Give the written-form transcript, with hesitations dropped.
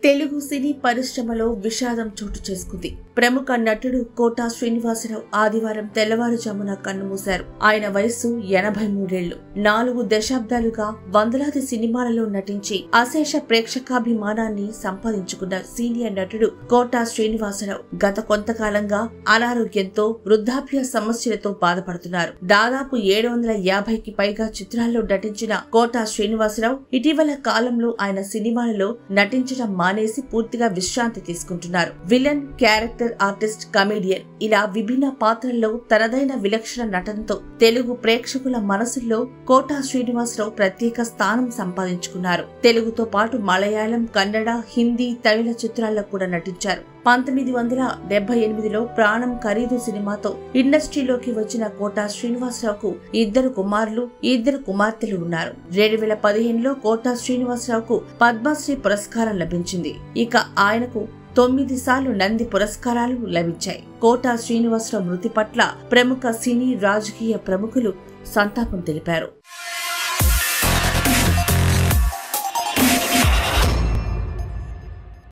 తెలుగు సినీ పరిశ్రమలో విషాదం చోటు చేసుకుంది. ప్రముఖ నటుడు కోట శ్రీనివాసరావు ఆదివారం తెల్లవారుజామున కన్నుమూశారు. ఆయన వయస్సు 83 ఏళ్లు. 4 దశాబ్దాలుగా వందలాది సినిమాలలో నటించి అశేష ప్రేక్షకాభిమానాన్ని సంపాదించుకున్న సీనియర్ నటుడు కోట శ్రీనివాసరావు గత కొంతకాలంగా అనారోగ్యంతో, వృద్ధాప్య సమస్యలతో బాధపడుతున్నారు. దాదాపు 750కి పైగా చిత్రాల్లో నటించిన కోట శ్రీనివాసరావు ఇటీవల కాలంలో ఆయన సినిమాలలో నటించడం మానేసి పూర్తిగా విశ్రాంతి తీసుకుంటున్నారు. విలన్, క్యారెక్టర్ ఆర్టిస్ట్, కమెడియన్ ఇలా విభిన్న పాత్రల్లో తనదైన విలక్షణ నటనతో తెలుగు ప్రేక్షకుల మనసుల్లో కోట శ్రీనివాసరావు ప్రత్యేక స్థానం సంపాదించుకున్నారు. తెలుగుతో పాటు మలయాళం, కన్నడ, హిందీ, తమిళ చిత్రాల్లో కూడా నటించారు. 1978లో ప్రాణం ఖరీదు సినిమాతో ఇండస్ట్రీలోకి వచ్చిన కోట శ్రీనివాసరావుకు 2 కుమారులు, 2 కుమార్తెలు ఉన్నారు. 2015లో కోట శ్రీనివాసరావుకు పద్మశ్రీ పురస్కారం లభించింది. ఇక ఆయనకు 9 సార్లు నంది పురస్కారాలు లభించాయి. కోట శ్రీనివాసరావు మృతి పట్ల ప్రముఖ సినీ, రాజకీయ ప్రముఖులు సంతాపం తెలిపారు.